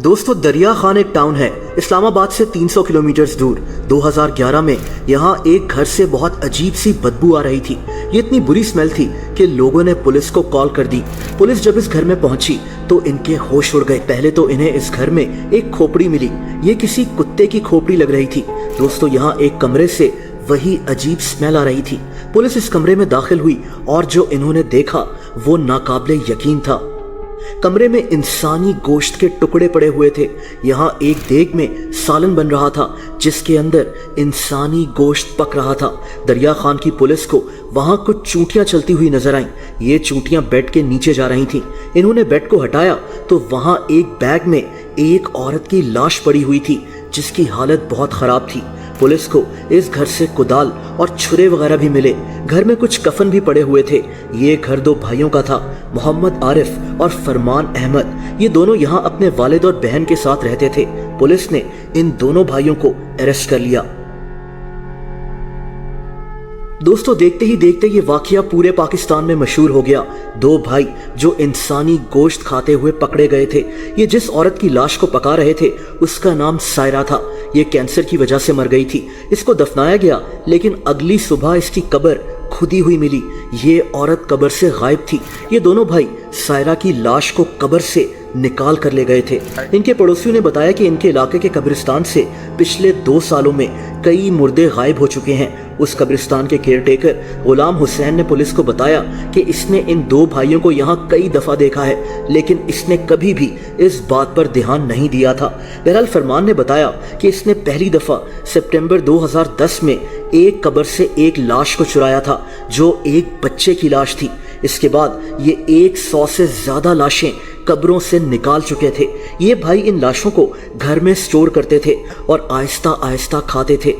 दोस्तों दरिया खान एक टाउन है इस्लामाबाद से 300 किलोमीटर दूर। 2011 में यहाँ एक घर से बहुत अजीब सी बदबू आ रही थी। ये इतनी बुरी स्मेल थी कि लोगों ने पुलिस को कॉल कर दी। पुलिस जब इस घर में पहुंची तो इनके होश उड़ गए। पहले तो इन्हें इस घर में एक खोपड़ी मिली। ये किसी कुत्ते की खोपड़ी लग रही थी। दोस्तों यहाँ एक कमरे से वही अजीब स्मेल आ रही थी। पुलिस इस कमरे में दाखिल हुई और जो इन्होंने देखा वो नाकाबिले यकीन था। कमरे में इंसानी गोश्त के टुकड़े पड़े हुए थे। यहाँ एक देग में सालन बन रहा था जिसके अंदर इंसानी गोश्त पक रहा था। दरिया खान की पुलिस को वहाँ कुछ चूंटियां चलती हुई नजर आईं। ये चूंटियां बेड के नीचे जा रही थीं। इन्होंने बेड को हटाया तो वहाँ एक बैग में एक औरत की लाश पड़ी हुई थी जिसकी हालत बहुत खराब थी। पुलिस को इस घर से कुदाल और छुरे वगैरह भी मिले। घर में कुछ कफन भी पड़े हुए थे। ये घर दो भाइयों का था, मोहम्मद आरिफ और फरमान अहमद। ये दोनों यहाँ अपने वालिद और बहन के साथ रहते थे। पुलिस ने इन दोनों भाइयों को अरेस्ट कर लिया। दोस्तों देखते ही देखते ये वाकया पूरे पाकिस्तान में मशहूर हो गया। दो भाई जो इंसानी गोश्त खाते हुए पकड़े गए थे। ये जिस औरत की लाश को पका रहे थे उसका नाम सायरा था। ये कैंसर की वजह से मर गई थी। इसको दफनाया गया लेकिन अगली सुबह इसकी कब्र खुदी हुई मिली। ये औरत कब्र से गायब थी। ये दोनों भाई सायरा की लाश को कब्र से निकाल कर ले गए थे। इनके पड़ोसियों ने बताया कि इनके इलाके के कब्रिस्तान से पिछले 2 सालों में कई मुर्दे गायब हो चुके हैं। उस कब्रिस्तान के केयरटेकर गुलाम हुसैन ने पुलिस को बताया कि इसने इन 2 भाइयों को यहाँ कई दफा देखा है लेकिन इसने कभी भी इस बात पर ध्यान नहीं दिया था। बहरहाल फरमान ने बताया कि इसने पहली दफा सितंबर 2010 में एक कब्र से एक लाश को चुराया था जो एक बच्चे की लाश थी। इसके बाद ये 100 से ज्यादा लाशें कब्रों से निकाल चुके थे। ये भाई इन लाशों को घर में स्टोर करते थे और आहिस्ता आहिस्ता खाते थे।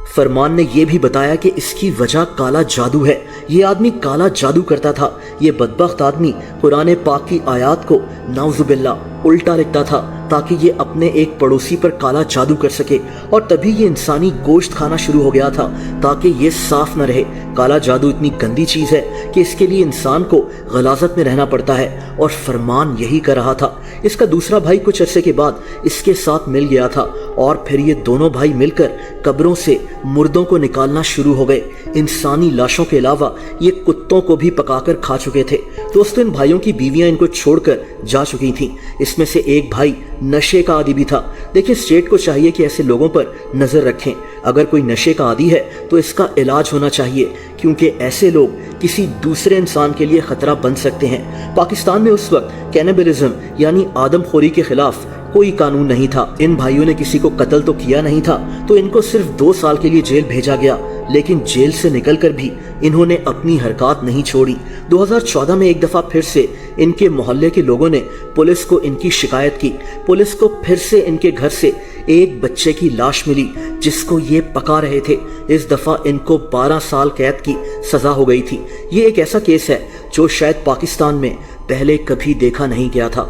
फरमान ने यह भी बताया कि इसकी वजह काला जादू है। ये आदमी काला जादू करता था। ये बदबख्त आदमी कुरान पाक की आयत को नाउजुबिल्लाह उल्टा लिखता था ताकि ये अपने एक पड़ोसी पर काला जादू कर सके और तभी ये इंसानी गोश्त खाना शुरू हो गया था ताकि ये साफ न रहे। काला जादू इतनी गंदी चीज है कि इसके लिए इंसान को गलाजत में रहना पड़ता है और फरमान यही कर रहा था। इसका दूसरा भाई कुछ अरसे के बाद इसके साथ मिल गया था और फिर ये दोनों भाई मिलकर कब्रों से मुर्दों को निकालना शुरू हो गए। इंसानी लाशों के अलावा ये कुत्तों को भी पकाकर खा चुके थे। दोस्तों इन भाइयों की बीवियां इनको छोड़कर जा चुकी थीं। इसमें से एक भाई नशे का आदी भी था। देखिए स्टेट को चाहिए कि ऐसे लोगों पर नजर रखें। अगर कोई नशे का आदी है तो इसका इलाज होना चाहिए क्योंकि ऐसे लोग किसी दूसरे इंसान के लिए खतरा बन सकते हैं। पाकिस्तान में उस वक्त कैनिबलिज्म यानी आदमखोरी के खिलाफ कोई कानून नहीं था। इन भाइयों ने किसी को कत्ल तो किया नहीं था तो इनको सिर्फ 2 साल के लिए जेल भेजा गया लेकिन जेल से निकलकर भी इन्होंने अपनी हरकत नहीं छोड़ी। 2014 में एक दफा फिर से इनके मोहल्ले के लोगों ने पुलिस को इनकी शिकायत की। पुलिस को फिर से इनके घर से एक बच्चे की लाश मिली जिसको ये पका रहे थे। इस दफा इनको 12 साल कैद की सजा हो गई थी। ये एक ऐसा केस है जो शायद पाकिस्तान में पहले कभी देखा नहीं गया था।